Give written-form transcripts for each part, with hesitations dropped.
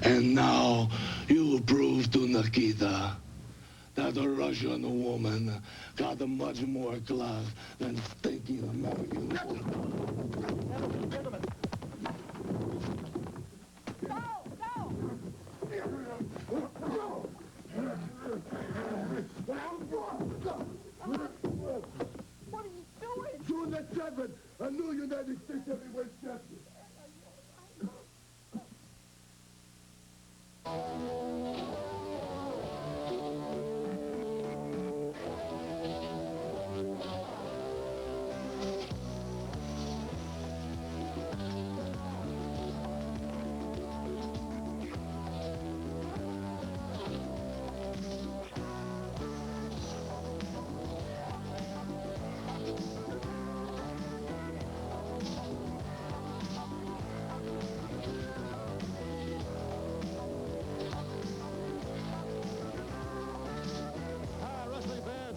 And now you prove to Nikita that a Russian woman got much more class than stinking American. Gentlemen. What are you doing? June the 7th, a new United States heavyweight champion.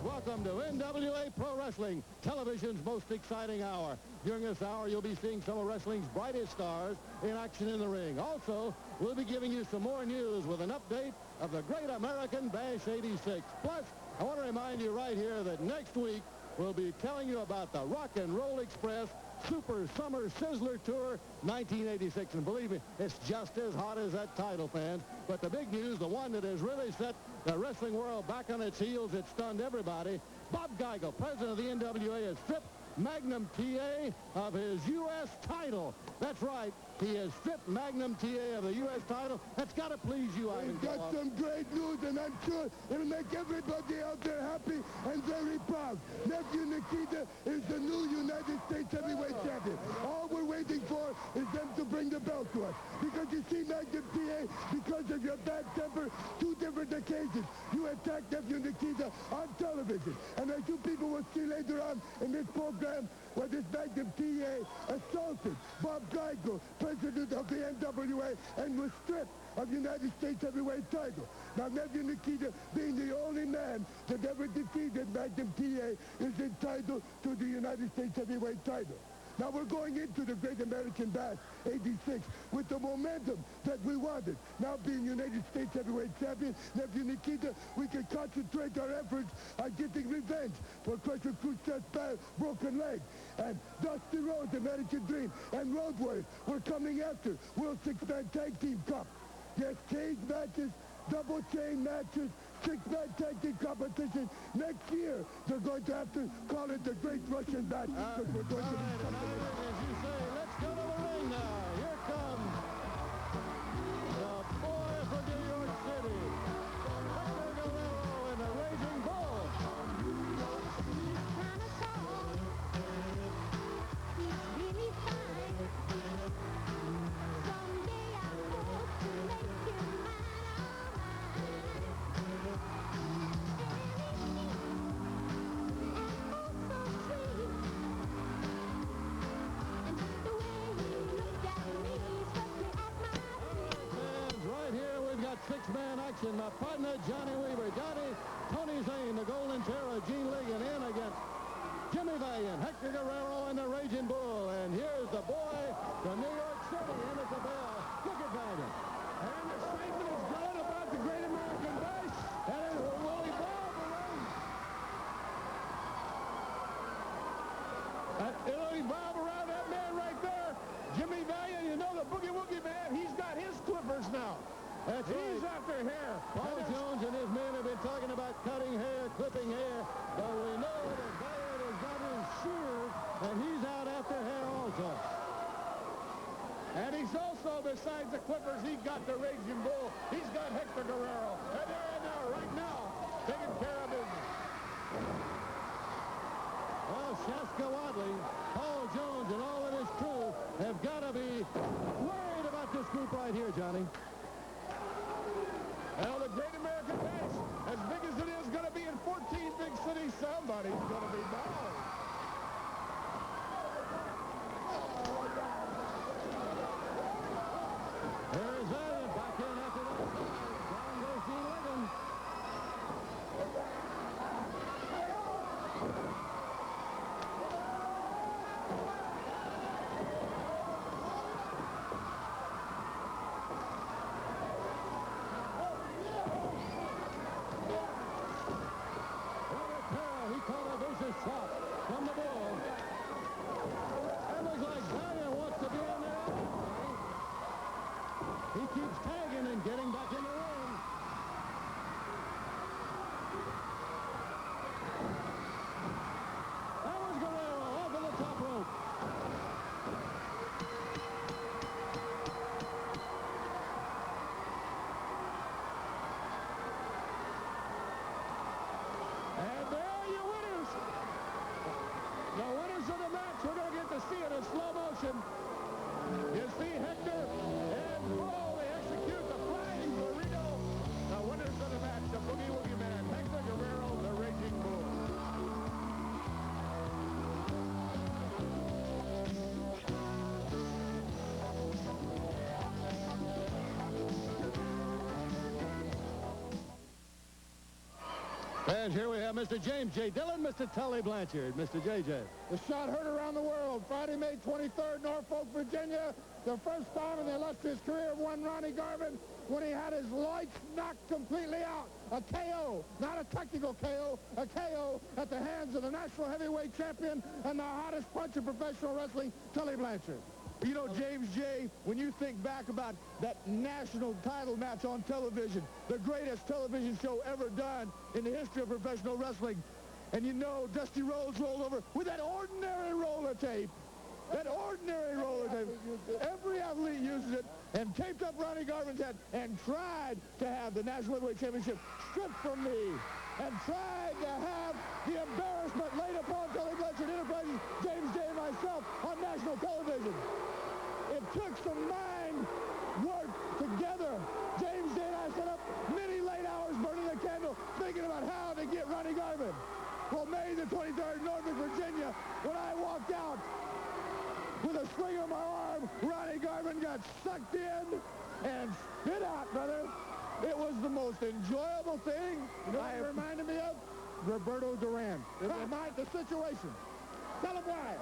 Welcome to NWA Pro Wrestling, television's most exciting hour. During this hour, you'll be seeing some of wrestling's brightest stars in action in the ring. Also, we'll be giving you some more news with an update of the Great American Bash 86. Plus, I want to remind you right here that next week, we'll be telling you about the Rock and Roll Express Super Summer Sizzler Tour 1986. And believe me, it's just as hot as that title, fans. But the big news, the one that has really set the wrestling world back on its heels, it stunned everybody. Bob Geigel, president of the NWA, has stripped Magnum TA of his U.S. title. That's right. He has stripped Magnum TA of the U.S. title. That's got to please you, Ivan. We've got some great news, and I'm sure it'll make everybody out there happy and very proud. Nephew Nikita is the new United States heavyweight champion. All we're waiting for is them to bring the belt to us. Because you see, Magnum TA, because of your bad temper, 2 different occasions, you attacked Nephew Nikita on television. And as you people will see later on in this program, where this Magnum TA assaulted Bob Geigel, president of the NWA, and was stripped of United States heavyweight title. Now, Nephew Nikita, being the only man that ever defeated Magnum TA, is entitled to the United States heavyweight title. Now, we're going into the Great American Bash 86 with the momentum that we wanted. Now, being United States heavyweight champion, Nephew Nikita, we can concentrate our efforts on getting revenge for Crusher Khrushchev's broken leg. And Dusty Rhodes, American Dream, and Road Warriors, we're coming after World Six-Man Tag Team Cup. Yes, cage matches, double chain matches, 6-man tag team competition. Next year, they're going to have to call it the Great Russian Match. Because we're going to be as you say, let's go to the ring now. Here comes the boy from New York City, Hector Guerrero and the Raging Bull. Six-man action. My partner, Johnny Weaver. Johnny, Tony Zane, the Golden Terror, Gene Ligon in against Jimmy Valiant, Hector Guerrero, and the Raging Bull. And here's the boy from New York City, in at the bell. Look at Valiant. And the excitement is growing about the Great American Bash. And it will evolve around. It'll evolve around that man right there. Jimmy Valiant, you know the Boogie Woogie man, he's got his clippers now. That's He's right. after hair. Paul Jones and his men have been talking about cutting hair, clipping hair, but we know that Valiant has got his shears, and he's out after hair also. And he's also, besides the clippers, he's got the Raging Bull. He's got Hector Guerrero. And they're in there right now, taking care of business. Well, Shaska Wadley, Paul Jones, and all of his crew have got to be worried about this group right here, Johnny. Well, the Great American Bash, as big as it is going to be in 14 big cities, somebody's going to be down. There's Valiant back in after that. Down goes Gene Ligon. He keeps tagging and getting back in the ring. That was Guerrero off of the top rope. And there are your winners. The winners of the match, we're going to get to see it in slow motion. You see Hector and Bull, they execute the flying burrito. The winners of the match, the Boogie Woogie Man, Hector Guerrero, the Raging Bull. Fans, here we have Mr. James J. Dillon, Mr. Tully Blanchard, Mr. JJ. The shot heard around the world. Friday, May 23rd, Norfolk, Virginia. The first time in the illustrious career of one Ronnie Garvin when he had his lights knocked completely out. A KO, not a technical KO, a KO at the hands of the national heavyweight champion and the hottest punch in professional wrestling, Tully Blanchard. You know, James J., when you think back about that national title match on television, the greatest television show ever done in the history of professional wrestling, and you know Dusty Rhodes rolled over with that ordinary roller tape. That ordinary roller tape. Every athlete uses it and taped up Ronnie Garvin's head and tried to have the National Heavyweight Championship stripped from me and tried to have the embarrassment laid upon Tully Blanchard Enterprises, James J. and myself on national television. It took some mind work together. James J. and I set up many late hours burning the candle thinking about how to get Ronnie Garvin. Well, May the 23rd, Norfolk, Virginia, when I walked out with a swing on my arm, Ronnie Garvin got sucked in and spit out, brother. It was the most enjoyable thing. You know what it reminded me of? Roberto Duran. It reminded the situation. Tell him why.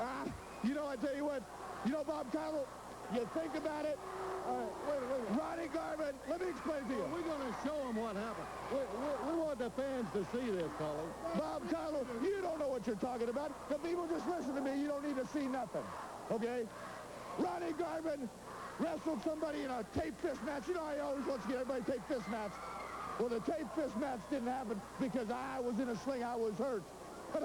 You know, I tell you what. You know, Bob Cottle, you think about it. Wait. Ronnie Garvin, let me explain to you. We're going to show them what happened. We want the fans to see this, Tully. Bob Cottle, you don't know what you're talking about. The people just listen to me. You don't need to see nothing. Okay? Ronnie Garvin wrestled somebody in a tape fist match. You know, I always want to get everybody tape fist match. Well, the tape fist match didn't happen because I was in a sling. I was hurt. But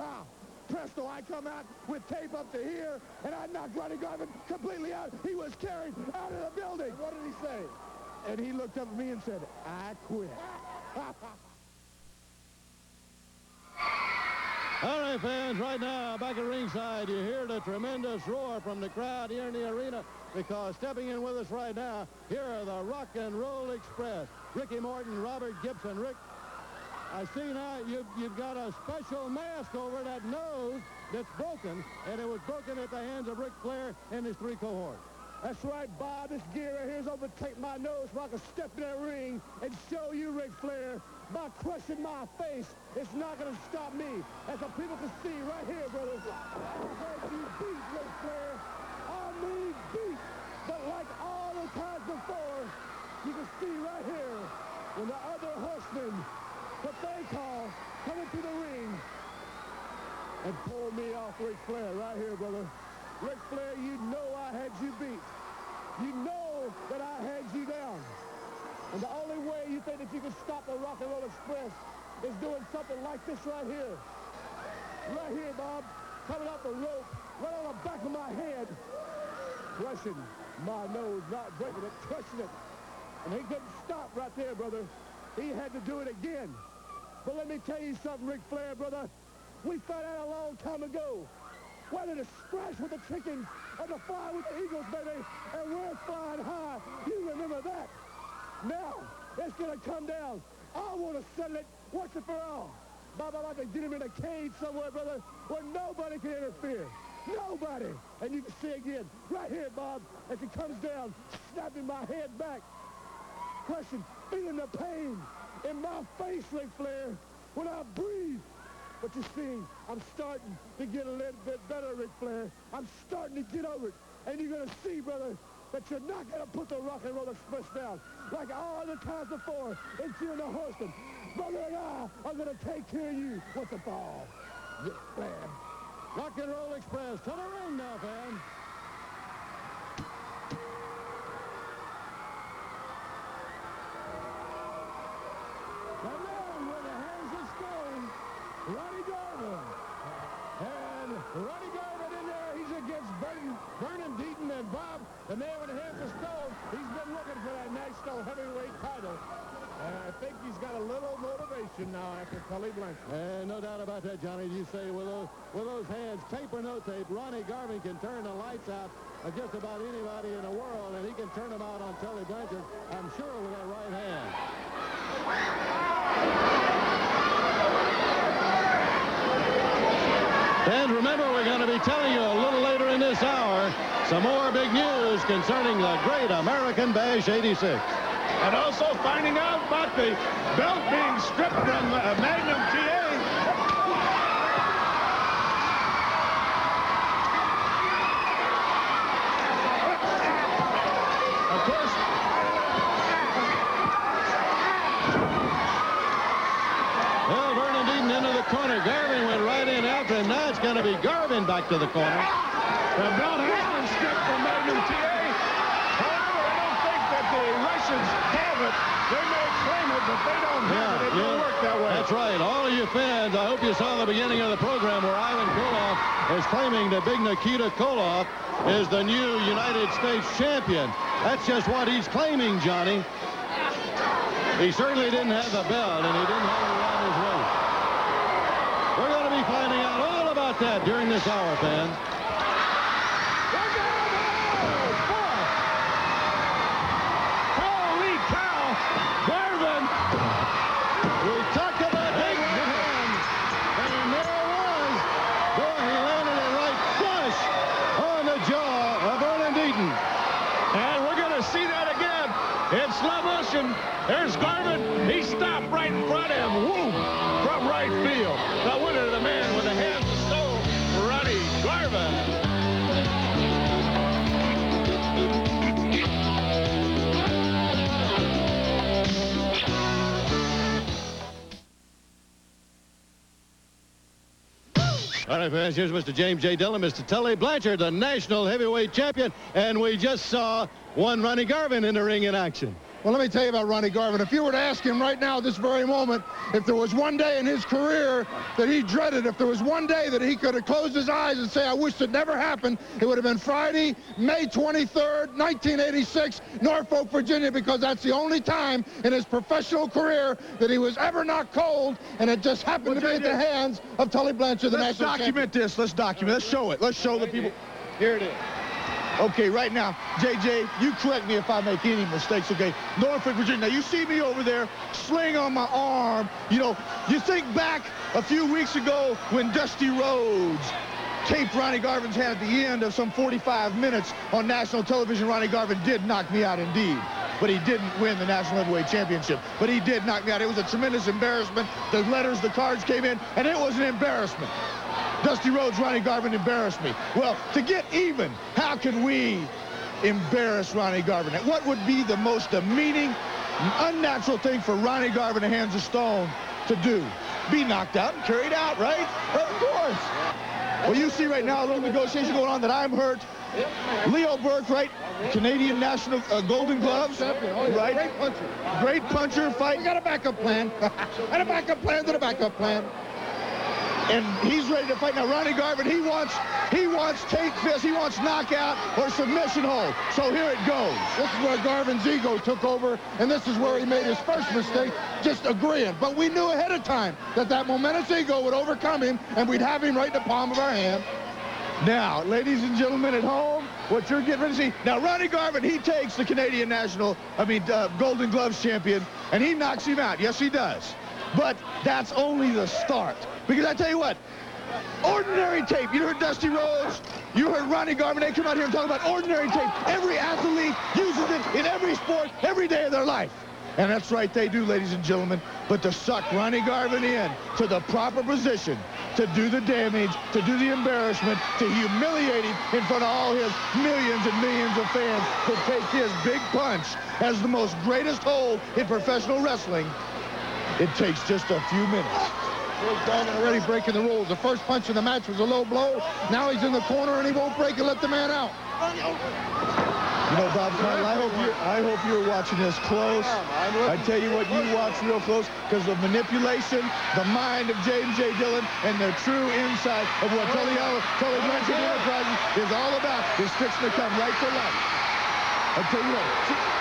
presto, I come out with tape up to here, and I knocked Ronnie Garvin completely out. He was carried out of the building. And what did he say? And he looked up at me and said, I quit. All right, fans, right now, back at ringside, you hear the tremendous roar from the crowd here in the arena because stepping in with us right now, here are the Rock and Roll Express. Ricky Morton, Robert Gibson. Rick, I see now you've got a special mask over that nose that's broken, and it was broken at the hands of Ric Flair and his three cohorts. That's right, Bob. This gear right here is over to take my nose so I can step in that ring and show you, Ric Flair, by crushing my face. It's not going to stop me. As the people can see right here, brother. I heard you beat, Ric Flair. I mean beat. But like all the times before, you can see right here when the other horsemen, what they call, coming to the ring and pull me off Ric Flair right here, brother. Ric Flair, you know I had you beat. You know that I had you down. And the only way you think that you can stop the Rock and Roll Express is doing something like this right here. Right here, Bob, coming off the rope, right on the back of my head, crushing my nose, not breaking it, crushing it. And he couldn't stop right there, brother. He had to do it again. But let me tell you something, Ric Flair, brother. We found out a long time ago whether to scratch with the chickens or to fly with the eagles, baby. And we're flying high. You remember that. Now, it's going to come down. I want to settle it once and for all. Bob, I'd like to get him in a cage somewhere, brother, where nobody can interfere. Nobody. And you can see again, right here, Bob, as he comes down, snapping my head back, crushing, feeling the pain in my face, Ric Flair, when I breathe. But you see, I'm starting to get a little bit better, Ric Flair. I'm starting to get over it. And you're going to see, brother, that you're not going to put the Rock and Roll Express down like all the times before in Fear the Horseman. Brother and I are going to take care of you once and for all. Ric Flair. Rock and Roll Express to the ring now, fans. a little motivation now after Tully Blanchard. And no doubt about that, Johnny. You say with those hands, tape or no tape, Ronnie Garvin can turn the lights out of just about anybody in the world, and he can turn them out on Tully Blanchard, I'm sure, with that right hand. And remember, we're going to be telling you a little later in this hour some more big news concerning the Great American Bash 86. And also finding out about the belt being stripped from Magnum TA. Of course, well, Vernon Deaton into the corner. Garvin went right in after him. Now it's going to be Garvin back to the corner. the belt has been stripped from Magnum TA. However, I don't think that the Russians have it. They may claim it, but they don't have it. It don't work that way. That's right. All of you fans, I hope you saw the beginning of the program where Ivan Koloff is claiming that big Nikita Koloff is the new United States champion. That's just what he's claiming, Johnny. He certainly didn't have the belt, and he didn't have it around his waist. We're going to be finding out all about that during this hour, fans. Holy cow! Garvin! We talked about big hands, and there it was. Boy, he landed it right flush on the jaw of Vernon Deaton. And we're going to see that again. In slow motion. There's Garvin. He stopped right in front of him. Woo! From right field. The winner, the man with the hands of stone, Ronnie Garvin. All right, fans, here's Mr. James J. Dillon, Mr. Tully Blanchard, the national heavyweight champion, and we just saw one Ronnie Garvin in the ring in action. Well, let me tell you about Ronnie Garvin. If you were to ask him right now, this very moment, if there was one day in his career that he dreaded, if there was one day that he could have closed his eyes and say, I wish it never happened, it would have been Friday, May 23rd, 1986, Norfolk, Virginia, because that's the only time in his professional career that he was ever knocked cold, and it just happened to be at the hands of Tully Blanchard, the national champion. Let's document this. Let's document. Let's show it. Let's show the people. Here it is. Okay, right now, JJ, you correct me if I make any mistakes, okay? Norfolk, Virginia. Now, you see me over there, sling on my arm. You know, you think back a few weeks ago when Dusty Rhodes taped Ronnie Garvin's hand at the end of some 45 minutes on national television. Ronnie Garvin did knock me out indeed, but he didn't win the National Heavyweight Championship. But he did knock me out. It was a tremendous embarrassment. The letters, the cards came in, and it was an embarrassment. Dusty Rhodes, Ronnie Garvin embarrassed me. Well, to get even, how can we embarrass Ronnie Garvin? What would be the most demeaning, unnatural thing for Ronnie Garvin, the hands of stone, to do? Be knocked out and carried out, right? Of course. Well, you see right now a little negotiation going on that I'm hurt. Leo Burke, right? Canadian National Golden Gloves, right? Great puncher. Great puncher fight. We got a backup plan. And a backup plan to the backup plan. And he's ready to fight. Now, Ronnie Garvin, he wants take fist, he wants knockout or submission hold. So here it goes. This is where Garvin's ego took over, and this is where he made his first mistake, just agreeing. But we knew ahead of time that that momentous ego would overcome him, and we'd have him right in the palm of our hand. Now, ladies and gentlemen at home, what you're getting ready to see. Now, Ronnie Garvin, he takes the Canadian Golden Gloves champion, and he knocks him out. Yes, he does. But that's only the start. Because I tell you what, ordinary tape. You heard Dusty Rhodes, you heard Ronnie Garvin. They come out here and talk about ordinary tape. Every athlete uses it in every sport, every day of their life. And that's right, they do, ladies and gentlemen. But to suck Ronnie Garvin in to the proper position, to do the damage, to do the embarrassment, to humiliate him in front of all his millions and millions of fans, to take his big punch as the most greatest hold in professional wrestling, it takes just a few minutes. Garvin already breaking the rules. The first punch in the match was a low blow. Now he's in the corner, and he won't break and let the man out. You know, Bob Connell, I hope you're watching this close. I tell you what, you watch real close, because the manipulation, the mind of James J. Dillon, and the true insight of what Tully Blanchard Enterprises is all about is fixing to come right to life. I tell you what,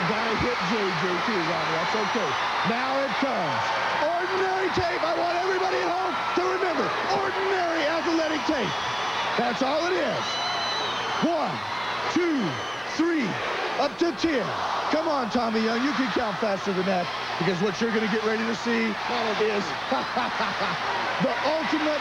gotta hit JJ too, Ronnie. That's okay. Now it comes. Ordinary tape. I want everybody at home to remember. Ordinary athletic tape. That's all it is. 1, 2, 3, up to 10. Come on, Tommy Young. You can count faster than that, because what you're going to get ready to see is the ultimate,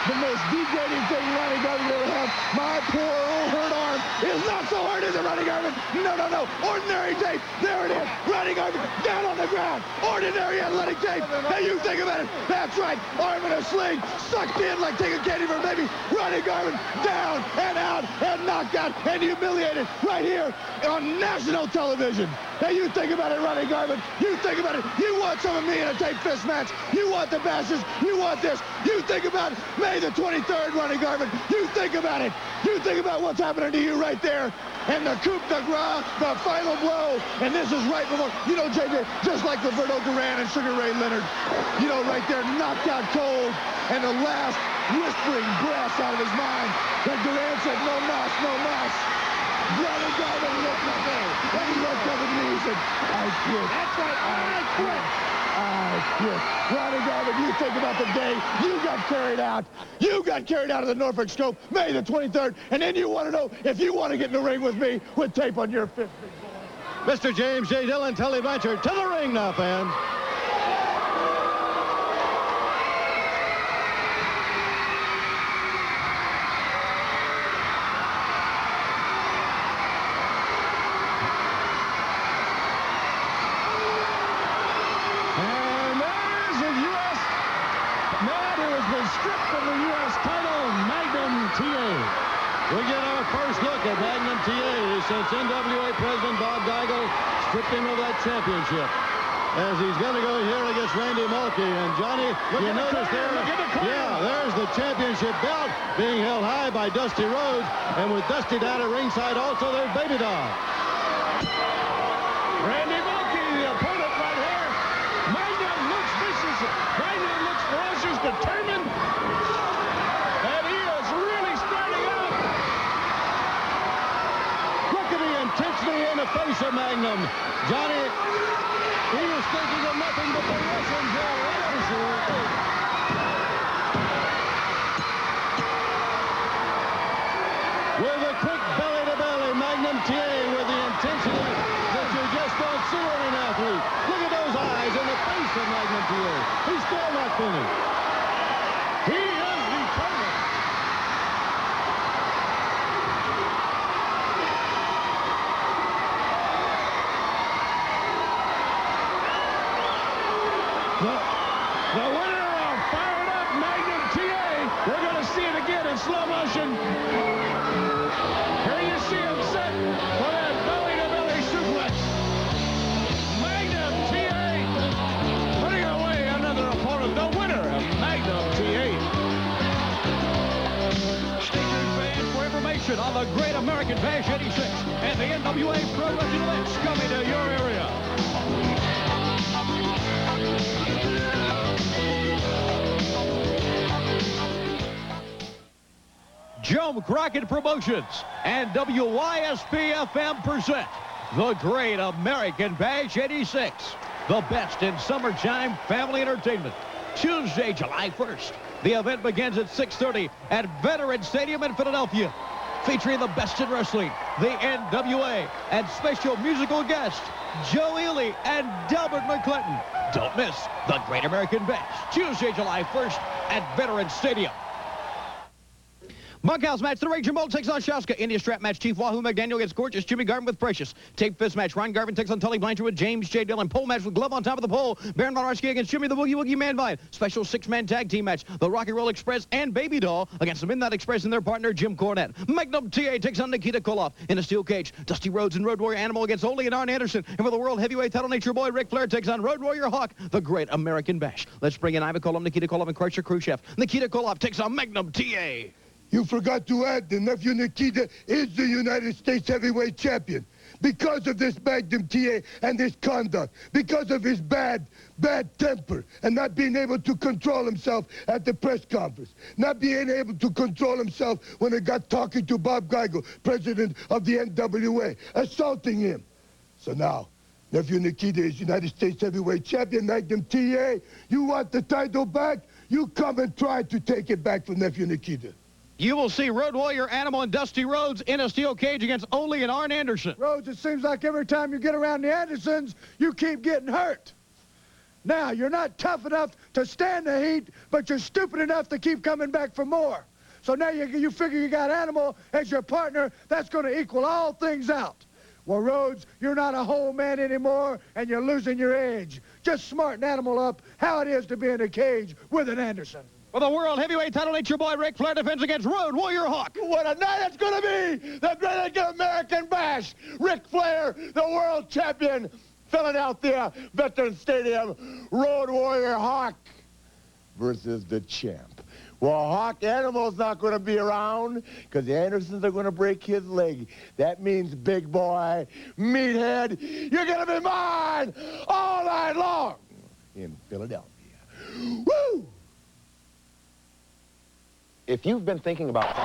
the most degrading thing Ronnie Garvin will ever have. My poor old hurt arm is not so hurt, is it, Ronnie Garvin? No, no, no. Ordinary tape. There it is. Ronnie Garvin down on the ground. Ordinary athletic tape. Now you think about it. That's right. Arm in a sling. Sucked in like taking candy from a baby. Ronnie Garvin down and out and knocked out and humiliated right here on national television. Now you think about it, Ronnie Garvin. You think about it. You want some of me in a tape fist match. You want the bashes. You want this. You think about May the 23rd, Ronnie Garvin. You think about it. You think about what's happening to you right there. And the coup de grace, the final blow. And this is right before, you know, JJ, just like Roberto Duran and Sugar Ray Leonard, you know, right there, knocked out cold. And the last whispering breaths out of his mind, that Duran said, no mas, no mas. Ronnie Garvin looked up there, and he looked up at me and said, I quit. That's right, I quit. I quit. Ronnie Garvin, you think about the day you got carried out. You got carried out of the Norfolk Scope, May the 23rd, and then you want to know if you want to get in the ring with me with tape on your fist. Mr. James J. Dillon, Tully Blanchard, to the ring now, fans. Stripped from the U.S. title, Magnum TA. We get our first look at Magnum TA since NWA President Bob Geigel stripped him of that championship. As he's going to go here against Randy Mulkey. And Johnny, you notice there, yeah, there's the championship belt being held high by Dusty Rhodes. And with Dusty down at ringside also, there's Baby Doll. Randy Mulkey, the opponent right here. Magnum looks vicious. Magnum looks ferocious, determined. And he is really starting out. Look at the intensity in the face of Magnum. Johnny, he was thinking of nothing but the Russians there, that's for sure. With a quick belly-to-belly, Magnum TA with the intensity that you just don't see in an athlete. Look at those eyes in the face of Magnum TA. He's still not finished. He is determined. The winner of Fired Up Magnum TA. We're going to see it again in slow motion. Here you see him set for that belly-to-belly suplex. Magnum TA putting away another opponent. The winner of Magnum TA. Stay tuned, fans, for information on the Great American Bash 86 and the NWA Pro Wrestling events coming to your area. Joe Crockett Promotions and WYSP-FM present the Great American Bash 86, the best in summertime family entertainment. Tuesday, July 1st. The event begins at 6:30 at Veterans Stadium in Philadelphia, featuring the best in wrestling, the NWA, and special musical guests, Joe Ely and Delbert McClinton. Don't miss the Great American Bash, Tuesday, July 1st at Veterans Stadium. Bunkhouse match, the Ranger Bolt takes on Shauska. India strap match, Chief Wahoo McDaniel gets Gorgeous. Jimmy Garvin with Precious. Tape fist match, Ron Garvin takes on Tully Blanchard with James J. Dillon. Pole match with Glove on top of the pole. Baron Von Raschke against Jimmy the Boogie Woogie Manvine. Special six-man tag team match, the Rock and Roll Express and Baby Doll against the Midnight Express and their partner, Jim Cornette. Magnum TA takes on Nikita Koloff in a steel cage. Dusty Rhodes and Road Warrior Animal against Ole and Arn Anderson. And for the World Heavyweight title, Nature Boy Ric Flair takes on Road Warrior Hawk, the Great American Bash. Let's bring in Ivan Koloff, Nikita Koloff, and Crusher Khrushchev. Nikita Koloff takes on Magnum TA. You forgot to add the nephew Nikita is the United States heavyweight champion. Because of this Magnum TA and his conduct, because of his bad temper, and not being able to control himself at the press conference, not being able to control himself when he got talking to Bob Geigel, president of the NWA, assaulting him. So now, nephew Nikita is United States Heavyweight Champion, Magnum TA. You want the title back? You come and try to take it back from nephew Nikita. You will see Road Warrior Animal and Dusty Rhodes in a steel cage against Ole and Arn Anderson. Rhodes, it seems like every time you get around the Andersons, you keep getting hurt. Now, you're not tough enough to stand the heat, but you're stupid enough to keep coming back for more. So now you figure you got Animal as your partner. That's going to equal all things out. Well, Rhodes, you're not a whole man anymore, and you're losing your edge. Just smarten Animal up how it is to be in a cage with an Anderson. For the World Heavyweight title, it's your boy Ric Flair defends against Road Warrior Hawk. What a night it's going to be! The Great American Bash! Ric Flair, the world champion, Philadelphia Veterans Stadium, Road Warrior Hawk versus the champ. Well, Hawk Animal's not going to be around because the Andersons are going to break his leg. That means, big boy, meathead, you're going to be mine all night long in Philadelphia. Woo! If you've been thinking about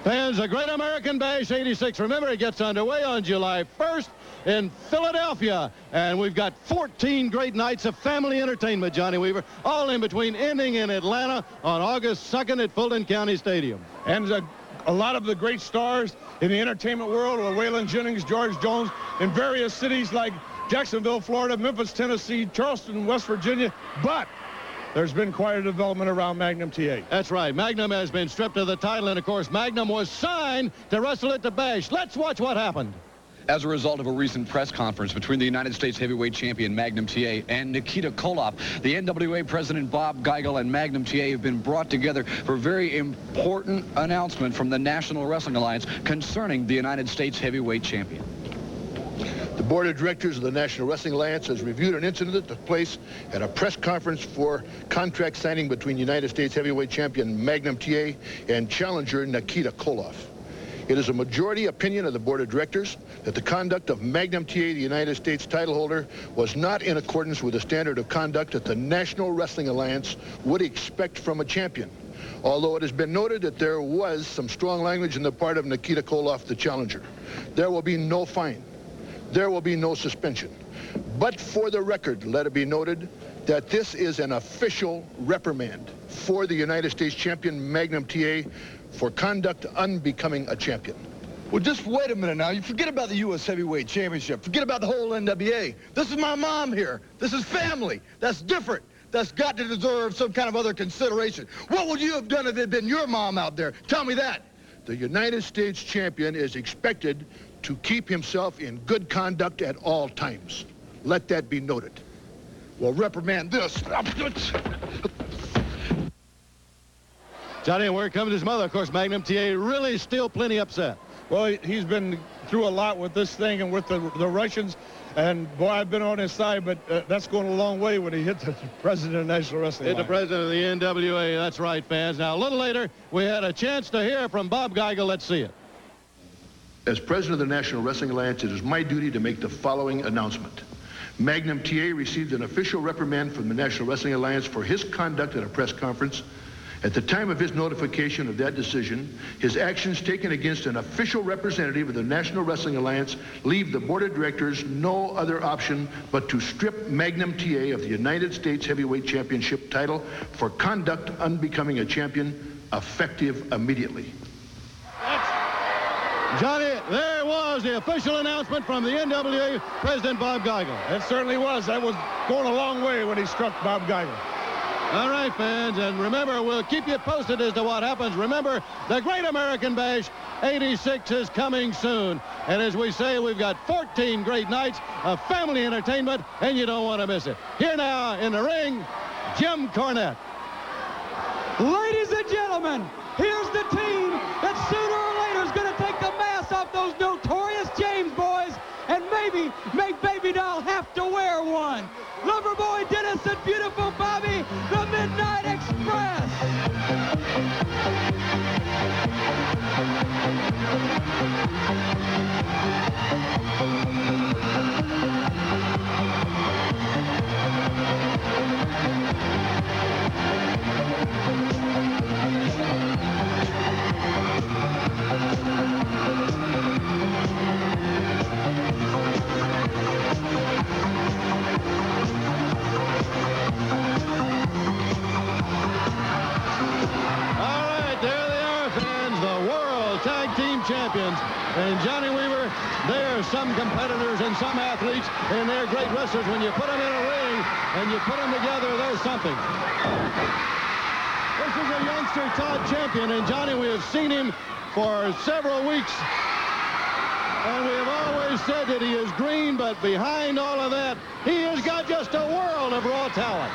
Fans, the Great American Bash 86. Remember, it gets underway on July 1st in Philadelphia. And we've got 14 great nights of family entertainment, Johnny Weaver, all in between, ending in Atlanta on August 2nd at Fulton County Stadium. And a lot of the great stars in the entertainment world were Waylon Jennings, George Jones, in various cities like Jacksonville, Florida, Memphis, Tennessee, Charleston, West Virginia. But there's been quite a development around Magnum TA. That's right. Magnum has been stripped of the title, and, of course, Magnum was signed to wrestle at the Bash. Let's watch what happened. As a result of a recent press conference between the United States heavyweight champion Magnum TA and Nikita Koloff, the NWA president Bob Geigel and Magnum TA have been brought together for a very important announcement from the National Wrestling Alliance concerning the United States heavyweight champion. The board of directors of the National Wrestling Alliance has reviewed an incident that took place at a press conference for contract signing between United States heavyweight champion Magnum TA and challenger Nikita Koloff. It is a majority opinion of the board of directors that the conduct of Magnum TA, the United States title holder, was not in accordance with the standard of conduct that the National Wrestling Alliance would expect from a champion. Although it has been noted that there was some strong language on the part of Nikita Koloff, the challenger. There will be no fine. There will be no suspension. But for the record, let it be noted that this is an official reprimand for the United States champion Magnum TA for conduct unbecoming a champion. Well, just wait a minute now. You forget about the U.S. Heavyweight Championship. Forget about the whole NWA. This is my mom here. This is family. That's different. That's got to deserve some kind of other consideration. What would you have done if it had been your mom out there? Tell me that. The United States champion is expected to keep himself in good conduct at all times. Let that be noted. Well, reprimand this. Johnny, and where comes his mother? Of course, Magnum TA really still plenty upset. Well, he's been through a lot with this thing and with the Russians. And, boy, I've been on his side, but that's going a long way when he hit the president of the National Wrestling Hit the Alliance. president of the NWA. That's right, fans. Now, a little later, we had a chance to hear from Bob Geigel. Let's see it. As president of the National Wrestling Alliance, it is my duty to make the following announcement. Magnum TA received an official reprimand from the National Wrestling Alliance for his conduct at a press conference. At the time of his notification of that decision, his actions taken against an official representative of the National Wrestling Alliance leave the board of directors no other option but to strip Magnum TA of the United States Heavyweight Championship title for conduct unbecoming a champion, effective immediately. Johnny, there was the official announcement from the NWA President Bob Geigel. It certainly was. That was going a long way when he struck Bob Geigel. All right, fans, and remember, we'll keep you posted as to what happens. Remember, the Great American Bash 86 is coming soon. And as we say, we've got 14 great nights of family entertainment, and you don't want to miss it. Here now in the ring, Jim Cornette. Ladies and gentlemen, here's the team that sooner or later is going to take the mask off those notorious James boys and maybe make Baby Doll have to wear one. Loverboy Dennis and beautiful Bobby, the Midnight Express. Champions. And Johnny Weaver, there are some competitors and some athletes, and they're great wrestlers. When you put them in a ring and you put them together, there's something. This is a youngster, Todd Champion, and Johnny, we have seen him for several weeks, and we have always said that he is green, but behind all of that, he has got just a world of raw talent.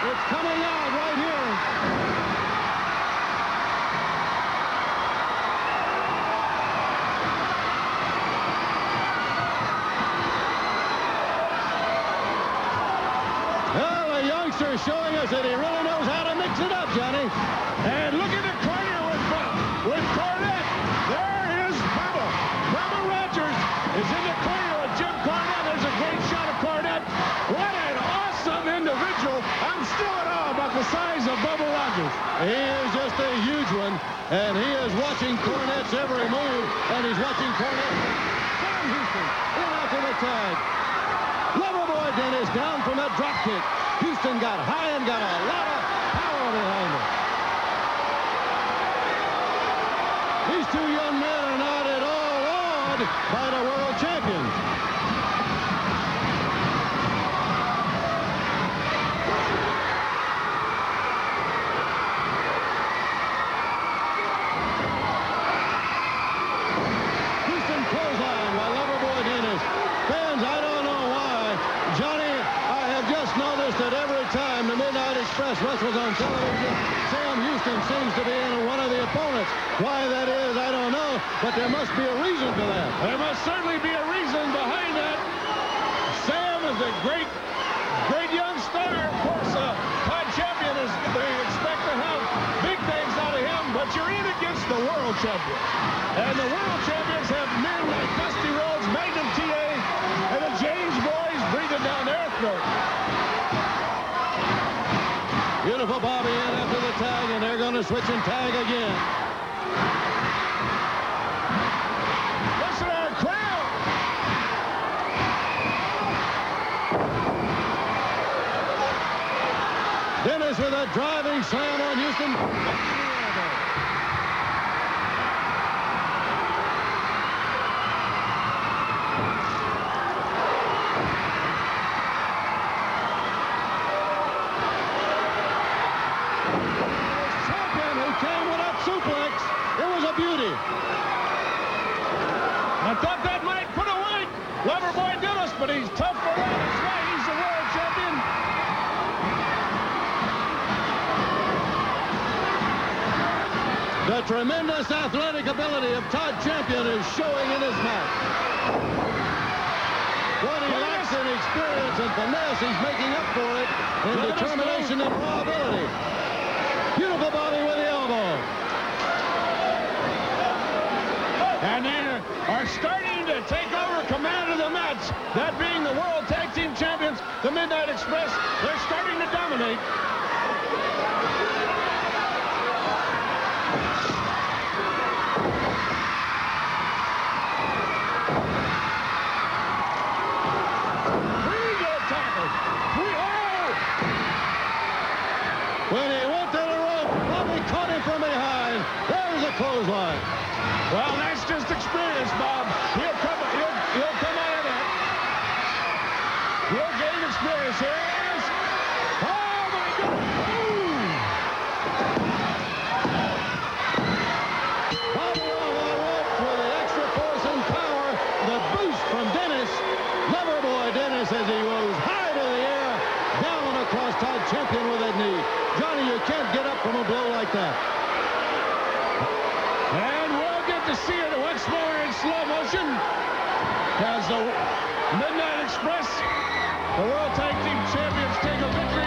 It's coming out right here. Well, a youngster showing us that he really knows how to mix it up, Johnny. And look at the corner with Cornette. There is Bubba. Bubba Rogers is in the corner with Jim Cornette. There's a great shot of Cornette. What an awesome individual. I'm still in awe about the size of Bubba Rogers. He is just a huge one, and he is watching Cornette's every move, and he's watching Cornette. Sam Houston in after the tag. Loverboy Dennis down from that drop kick. Houston got high and got a lot of power behind him. These two young men are not at all awed by the world champions. Houston clothesline by Loverboy Dennis. Fans, I don't know why. Johnny, I have just noticed that every time the Midnight Express wrestles on television, Sam Houston seems to be in one of the opponents. Why that is, I don't know, but there must be a reason for that. There must certainly be a reason behind that. Sam is a great young star. Of course, Todd Champion is, they expect to have big things out of him, but you're in against the world champion. And the world champions have men like Dusty Rhodes, Magnum TA, and the James boys breathing down their throat. Beautiful Bobby in after the tag, and they're going to switch and tag again. Listen to our crowd. Dennis with a driving slam on Houston. Champion who came with that suplex. It was a beauty. I thought that might put away Loverboy Dennis, but he's tough for that. That's right. He's the world champion. The tremendous athletic ability of Todd Champion is showing in his match. What he lacks in experience and finesse, he's making up for it in determination and raw ability. Beautiful Bobby with the elbow. And they are starting to take over command of the match. That being the World Tag Team Champions, the Midnight Express. They're starting to dominate. When he went to the rope, Bobby caught him from behind. There's a clothesline. Well, that's just experience, Bob. He'll come out of that. He'll gain experience. Here it is. Oh, my God. Bobby on the rope with the extra force and power. The boost from Dennis. Loverboy Dennis as he rose high to the air. Down across Todd Champion with that knee. Johnny, you can't get up from a blow like that. And we'll get to see it once more in slow motion as the Midnight Express, the World Tag Team Champions, take a victory.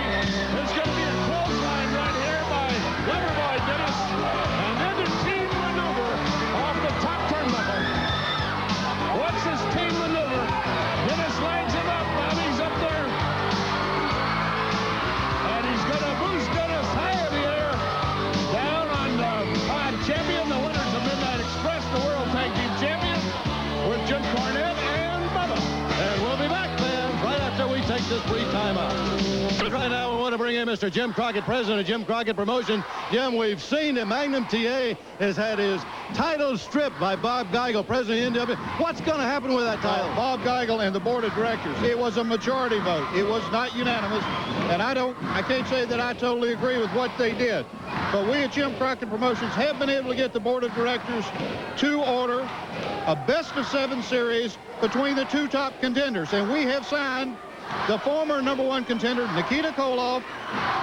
There's going to be a clothesline right here by his brief timeout. Right now, we want to bring in Mr. Jim Crockett, president of Jim Crockett Promotion. Jim, we've seen that Magnum TA has had his title stripped by Bob Geigel, president of NWA. What's going to happen with that title? Bob Geigel and the board of directors. It was a majority vote. It was not unanimous. And I can't say that I totally agree with what they did. But we at Jim Crockett Promotions have been able to get the board of directors to order a best-of-7 series between the two top contenders. And we have signed the former #1 contender, Nikita Koloff,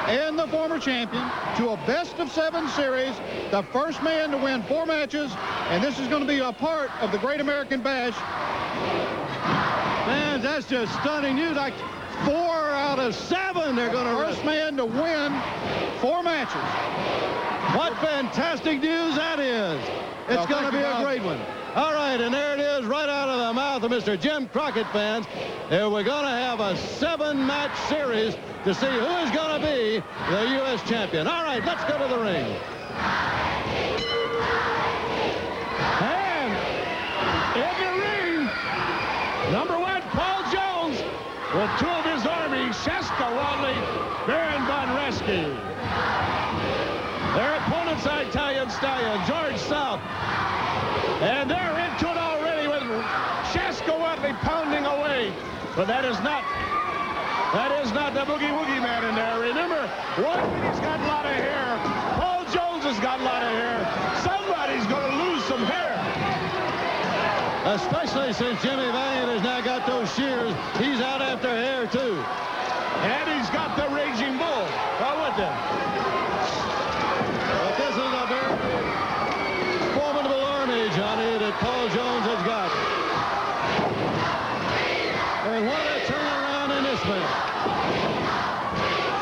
and the former champion to a best-of-7 series, the first man to win 4 matches, and this is going to be a part of the Great American Bash. Man, that's just stunning news. Like 4 out of 7 they're going to first man to win 4 matches. What fantastic news that is. It's going to be a great one. All right, and there it is right out of the mouth of Mr. Jim Crockett, fans. And we're going to have a 7-match series to see who is going to be the U.S. champion. All right, let's go to the ring. And in the ring, #1, Paul Jones, with 2 of his army, Sheska Wadley, Baron Von Reschke. Their opponents are Italian Stallion, George South. And they're into it already with Sheska Wadley pounding away. But that is not the Boogie Woogie Man in there. Remember, Wadley's got a lot of hair. Paul Jones has got a lot of hair. Somebody's going to lose some hair. Especially since Jimmy Valiant has now got those shears. He's out after hair, too. And he's got the Raging Bull with him. But this is a very formidable army, Johnny, that Paul Jones has got. And what a turnaround in this man.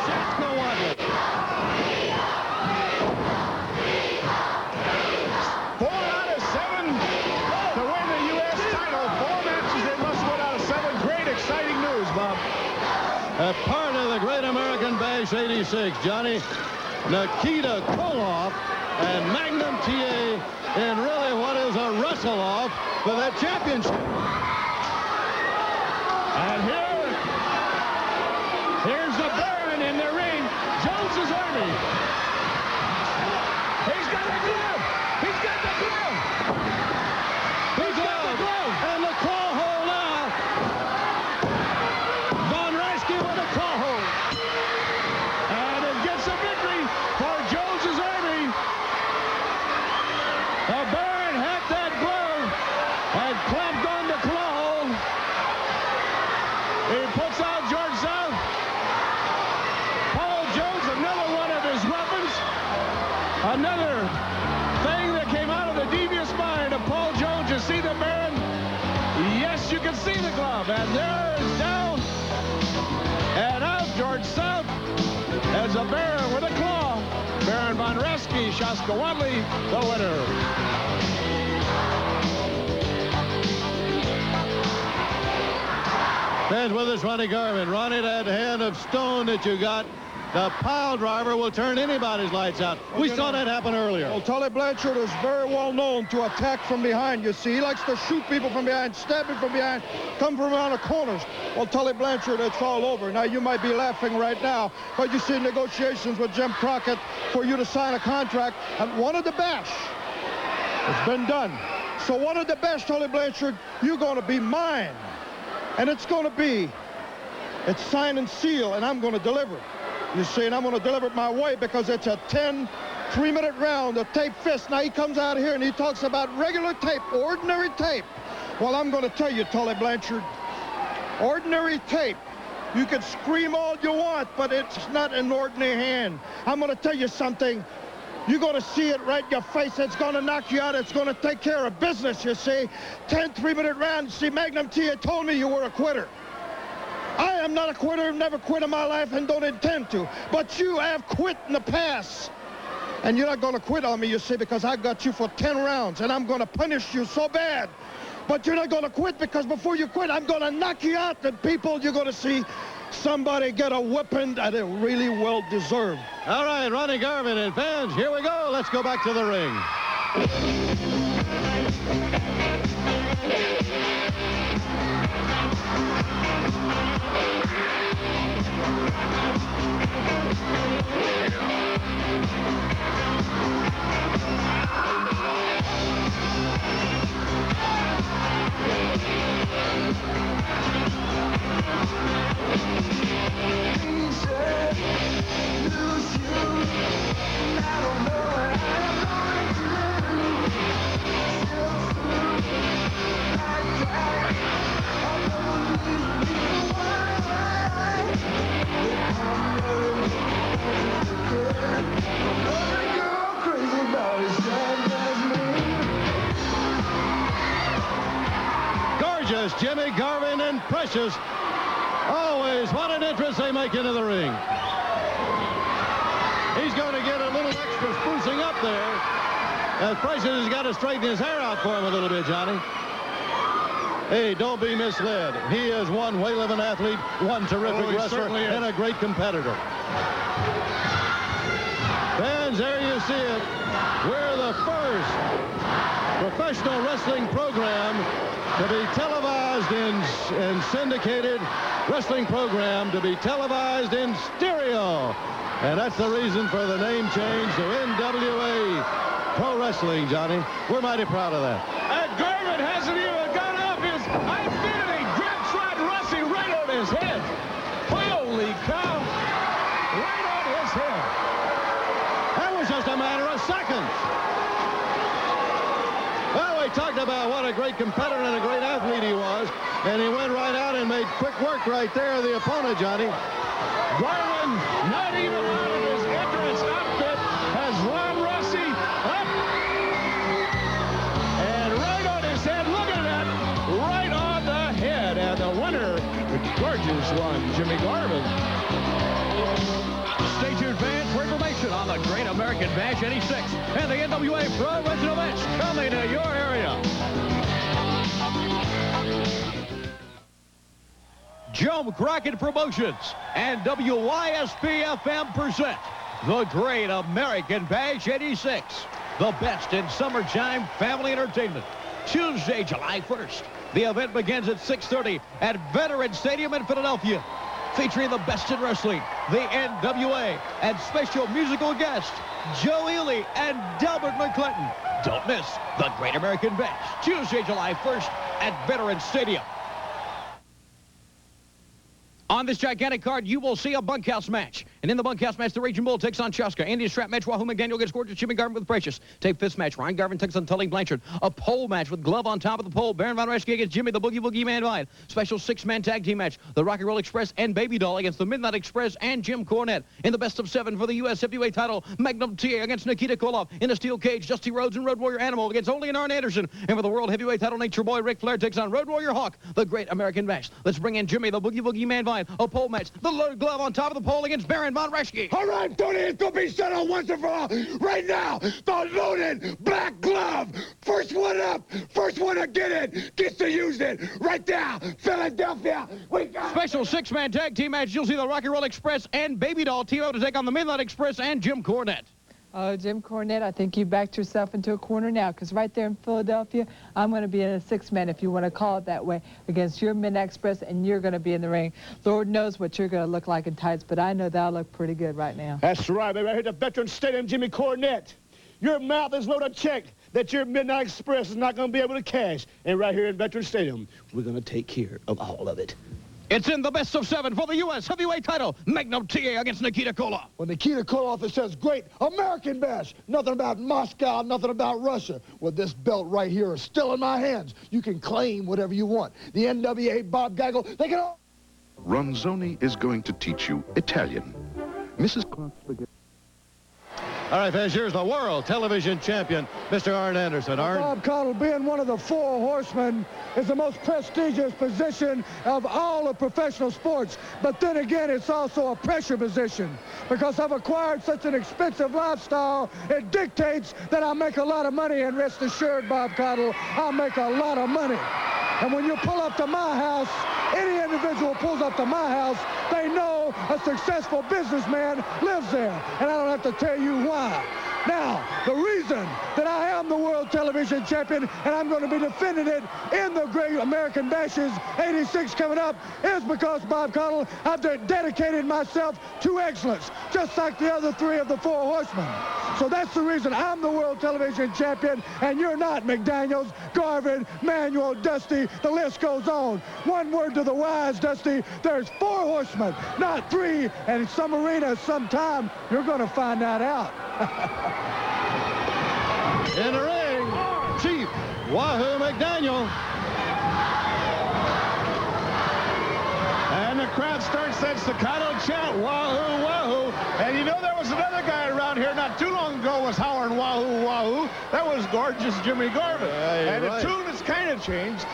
Sheska Wadley. 4 out of 7 to win the U.S. title. 4 matches, they must win out of 7. Great, exciting news, Bob. A part of the Great American Bash 86, Johnny. Nikita Koloff and Magnum TA in really what is a wrestle-off for that championship. And here's the Baron in the ring. Jones's army. He's got the glove. He's got the glove. He's got the glove. And the claw hold now. Von Reschke with a claw hold. And it gets a victory for Jones's army. The Baron had that glove and clamped on the claw hold. He puts out George South. Paul Jones, another one of his weapons. Another thing that came out of the devious mind of Paul Jones. You see the Baron? Yes, you can see the glove. And there is down and out George South as a Baron with a claw. Baron Von Reschke, Sheska Wadley, the winner. Fans with us, Ronnie Garvin. Ronnie, that hand of stone that you got, the pile driver will turn anybody's lights out. We saw that happen earlier. Well, Tully Blanchard is very well known to attack from behind, you see. He likes to shoot people from behind, stab them from behind, come from around the corners. Well, Tully Blanchard, it's all over. Now, you might be laughing right now, but you see negotiations with Jim Crockett for you to sign a contract, and one of the bash has been done. So one of the best, Tully Blanchard, you're going to be mine. And it's going to be, it's sign and seal, and I'm going to deliver. You see, and I'm going to deliver it my way because it's a 10 3-minute round of tape fist. Now, he comes out here and he talks about regular tape, ordinary tape. Well, I'm going to tell you, Tully Blanchard, ordinary tape. You can scream all you want, but it's not an ordinary hand. I'm going to tell you something. You're going to see it right in your face. It's going to knock you out. It's going to take care of business, you see. 10 3-minute rounds. See, Magnum TA told me you were a quitter. I am not a quitter, never quit in my life, and don't intend to. But you have quit in the past. And you're not going to quit on me, you see, because I've got you for 10 rounds, and I'm going to punish you so bad. But you're not going to quit, because before you quit, I'm going to knock you out. And people, you're going to see somebody get a whipping that it really well deserved. All right, Ronnie Garvin and fans, here we go. Let's go back to the ring. Gorgeous Jimmy Garvin and Precious. Always what an entrance they make into the ring. He's going to get a little extra sprucing up there. As Precious has got to straighten his hair out for him a little bit, Johnny. Hey, don't be misled. He is one way-living athlete, one terrific wrestler, and a great competitor. Fans, there you see it. We're the first professional wrestling program to be televised in syndicated wrestling program to be televised in stereo. And that's the reason for the name change to NWA Pro Wrestling, Johnny. We're mighty proud of that. Garvin hasn't even got off his identity. Grabs right Rossi right on his head. Holy cow. Right on his head. That was just a matter of seconds. Well, we talked about what a great competitor and a great athlete he was, and he went right out and made quick work right there of the opponent, Johnny. Garvin, not even out of his entrance outfit, has Ron Rossi up. And right on his head, look at that, right on the head. And the winner, the gorgeous one, Jimmy Garvin. Stay tuned, fans, for information on the Great American Bash 86 and the NWA Pro Wrestling events coming to your area. Joe Crockett Promotions and WYSP-FM present the Great American Bash 86, the best in summertime family entertainment. Tuesday, July 1st. The event begins at 6:30 at Veterans Stadium in Philadelphia, featuring the best in wrestling, the NWA, and special musical guests, Joe Ely and Delbert McClinton. Don't miss the Great American Bash, Tuesday, July 1st at Veterans Stadium. On this gigantic card, you will see a bunkhouse match. And in the bunkhouse match, the Raging Bull takes on Chaska. Indian strap match, Wahoo McDaniel gets scored to Jimmy Garvin with Precious. Tape fifth match, Ryan Garvin takes on Tully Blanchard. A pole match with glove on top of the pole. Baron Von Raschke against Jimmy the Boogie Woogie Man Vine. Special six-man tag team match. The Rock and Roll Express and Baby Doll against the Midnight Express and Jim Cornette. In the best of 7 for the U.S. heavyweight title, Magnum TA against Nikita Koloff. In a steel cage, Dusty Rhodes and Road Warrior Animal against Ole and Arn Anderson. And for the world heavyweight title, Nature Boy Ric Flair takes on Road Warrior Hawk. The Great American Bash. Let's bring in Jimmy the Boogie Woogie Man Vine. A pole match. The loaded glove on top of the pole against Baron Von Raschke. All right, Tony, it's going to be settled once and for all. Right now, the loaded black glove. First one up, first one to get it, gets to use it. Right there, Philadelphia. We got Special six-man tag team match. You'll see the Rock and Roll Express and Baby Doll team up to take on the Midnight Express and Jim Cornette. Oh, Jim Cornette, I think you backed yourself into a corner now, because right there in Philadelphia, I'm going to be in a six-man, if you want to call it that way, against your Midnight Express, and you're going to be in the ring. Lord knows what you're going to look like in tights, but I know that'll look pretty good right now. That's right, baby. Right here at the Veterans Stadium, Jimmy Cornette. Your mouth is loaded check that your Midnight Express is not going to be able to cash. And right here in Veterans Stadium, we're going to take care of all of it. It's in the best of 7 for the U.S. heavyweight title. Magnum TA against Nikita Koloff. When Nikita Koloff, it says, great American Bash. Nothing about Moscow, nothing about Russia. Well, this belt right here is still in my hands. You can claim whatever you want. The NWA, Bob Geigel, they can all... Ronzoni is going to teach you Italian. Mrs. Clark's spaghetti. All right, fans, here's the world television champion, Mr. Arn Anderson. Arn. Bob Caudle, being one of the 4 horsemen, is the most prestigious position of all of professional sports. But then again, it's also a pressure position, because I've acquired such an expensive lifestyle. It dictates that I make a lot of money, and rest assured, Bob Caudle, I'll make a lot of money. And when you pull up to my house, any individual pulls up to my house, they know a successful businessman lives there. And I don't have to tell you why. Now, the reason that I am the world television champion and I'm going to be defending it in the Great American Bashes 86 coming up is because, Bob Caudle, I've dedicated myself to excellence, just like the other 3 of the 4 horsemen. So that's the reason I'm the world television champion, and you're not, McDaniels, Garvin, Manuel, Dusty. The list goes on. One word to the wise, Dusty. There's 4 horsemen, not 3. And in some arenas, sometime, you're going to find that out. In the ring, Chief Wahoo McDaniel. And the crowd starts that staccato chant, Wahoo, Wahoo. And you know there was another guy around here not too long ago was hollering Wahoo, Wahoo. That was gorgeous Jimmy Garvin. And the tune has kind of changed.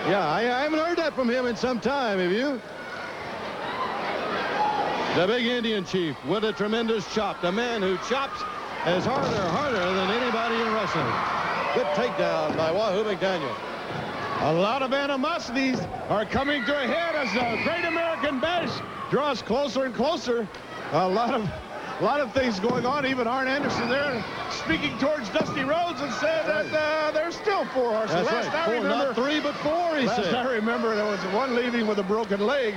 Yeah, I haven't heard that from him in some time, have you? The big Indian chief with a tremendous chop. The man who chops is harder than anybody in wrestling. Good takedown by Wahoo McDaniel. A lot of animosities are coming to a head as the Great American Bash draws closer and closer. A lot of things going on. Even Arn Anderson there speaking towards Dusty Rhodes and said that there's still 4 horses. That's last right. I remember, not 3, but 4, he said. Last I remember, there was one leaving with a broken leg.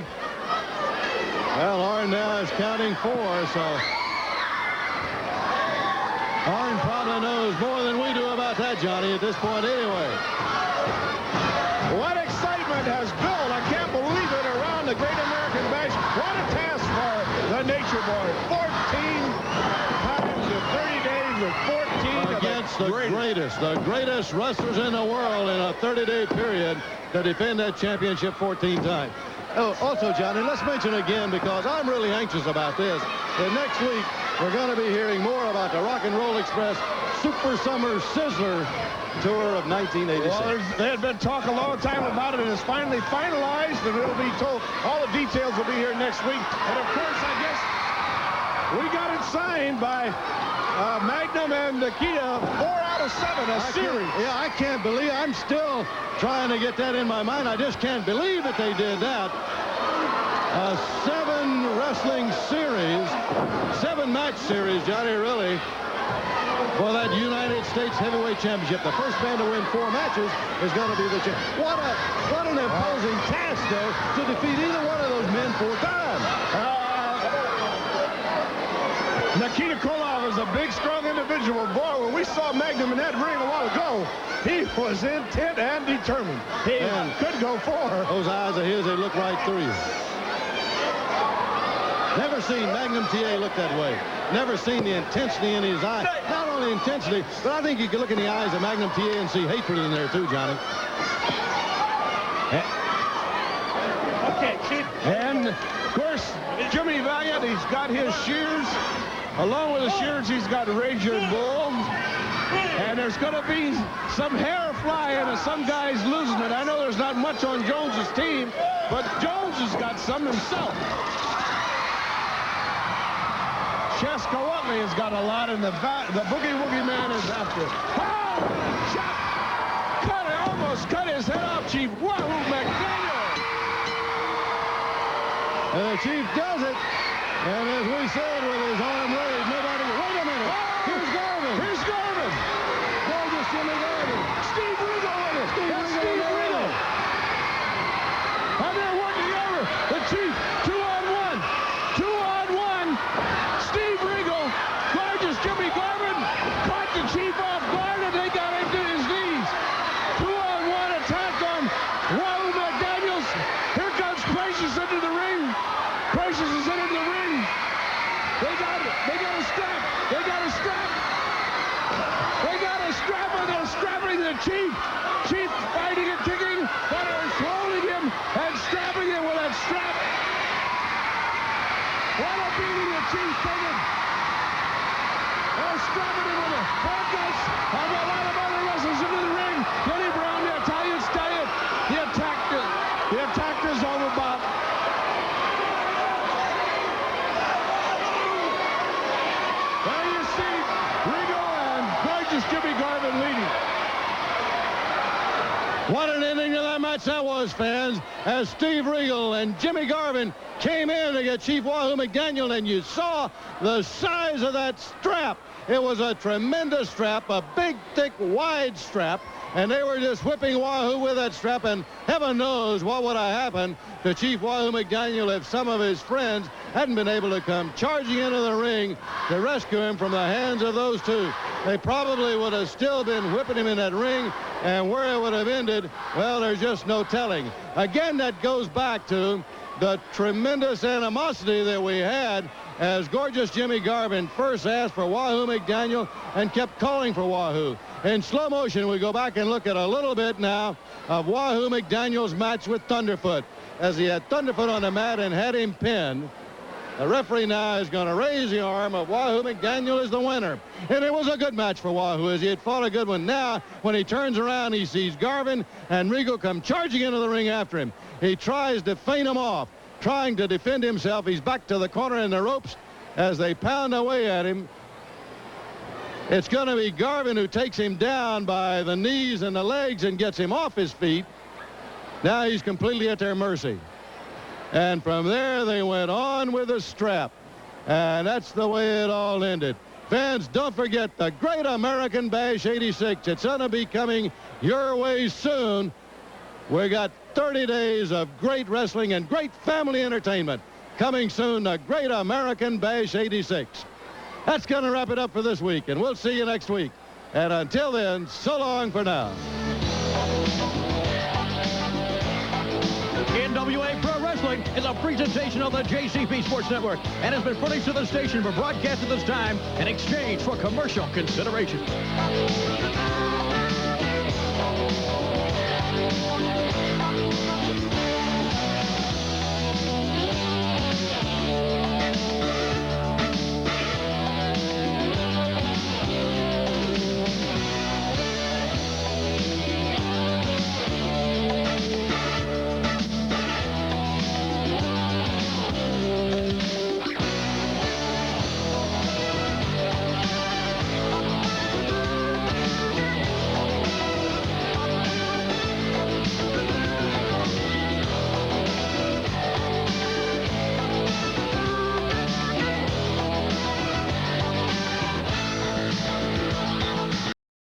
Well, Arn now is counting 4, so Arn probably knows more than we do about that, Johnny, at this point anyway. What excitement has built. I can't believe it around the Great American Bash. What a task for the Nature Boy. 14 times in 30 days with 14 against the greatest wrestlers in the world in a 30-day period to defend that championship 14 times. Oh, also, Johnny, let's mention again, because I'm really anxious about this, that next week we're going to be hearing more about the Rock and Roll Express Super Summer Sizzler Tour of 1986. Well, there had been talk a long time about it, and it's finally finalized, and it'll be told. All the details will be here next week. And, of course, I guess we got it signed by Magnum and Nikita, 4 out of 7, a series. Yeah, I can't believe. I'm still trying to get that in my mind. I just can't believe that they did that. A 7 wrestling series, 7-match series, Johnny, really, for that United States Heavyweight Championship. The first man to win 4 matches is going to be the champion. What an imposing task, though, to defeat either one of those men 4 times. Nikita Koloff is a big, strong individual. Boy, when we saw Magnum in that ring a while ago, he was intent and determined. He could go 4. Those eyes of his, they look right through you. Never seen Magnum TA look that way. Never seen the intensity in his eyes. Not only intensity, but I think you can look in the eyes of Magnum TA and see hatred in there too, Johnny. Okay, Chief. And, of course, Jimmy Valiant, he's got his shears. Along with the shears, he's got Raging Bull. And there's going to be some hair flying and some guys losing it. I know there's not much on Jones's team, but Jones has got some himself. Cheska Utley has got a lot in the back. The Boogie Woogie Man is after. Oh! Shot! Cut it, almost cut his head off, Chief Wahoo McDaniel. And the Chief does it. And as we said, with his arm raised, nobody... Wait a minute! Oh! Here's Garvin! Here's Garvin! Gorgeous Jimmy Garvin! Steve Regal with it! Steve Regal! And they're working over. The Chief, 2-on-1. 2-on-1. Steve Regal, gorgeous Jimmy Garvin, caught the Chief off guard, and they got him to his knees. 2-on-1 attack on Wahoo McDaniels. Here comes Precious into the ring. Precious is into the ring. They got a strap. They got a strap. They got a strap, and they're strapping the Chief. Chief fighting and kicking, but they're holding him and strapping him with that strap. What a beating the Chief's taking. They're strapping him with the handcuffs, and a lot of other wrestlers into the ring. Denny Brown, the Italian Stallion, the attack is over, Bob. There you see Regal and gorgeous Jimmy Garvin leading. What an ending to that match that was, fans, as Steve Regal and Jimmy Garvin came in to get Chief Wahoo McDaniel, and you saw the size of that strap It was a tremendous strap, a big, thick, wide strap, and they were just whipping Wahoo with that strap, and heaven knows what would have happened to Chief Wahoo McDaniel if some of his friends hadn't been able to come charging into the ring to rescue him from the hands of those two. They probably would have still been whipping him in that ring, and where it would have ended, well, there's just no telling. Again, that goes back to the tremendous animosity that we had as gorgeous Jimmy Garvin first asked for Wahoo McDaniel and kept calling for Wahoo. In slow motion, we go back and look at a little bit now of Wahoo McDaniel's match with Thunderfoot, as he had Thunderfoot on the mat and had him pinned. The referee now is going to raise the arm of Wahoo McDaniel as the winner. And it was a good match for Wahoo, as he had fought a good one. Now, when he turns around, he sees Garvin and Regal come charging into the ring after him. He tries to feint him off, trying to defend himself. He's back to the corner in the ropes as they pound away at him. It's going to be Garvin who takes him down by the knees and the legs and gets him off his feet. Now he's completely at their mercy. And from there, they went on with the strap. And that's the way it all ended. Fans, don't forget the Great American Bash 86. It's going to be coming your way soon. We got 30 days of great wrestling and great family entertainment. Coming soon, the Great American Bash 86. That's going to wrap it up for this week, and we'll see you next week. And until then, so long for now. NWA Pro Wrestling is a presentation of the JCP Sports Network and has been furnished to the station for broadcast at this time in exchange for commercial consideration.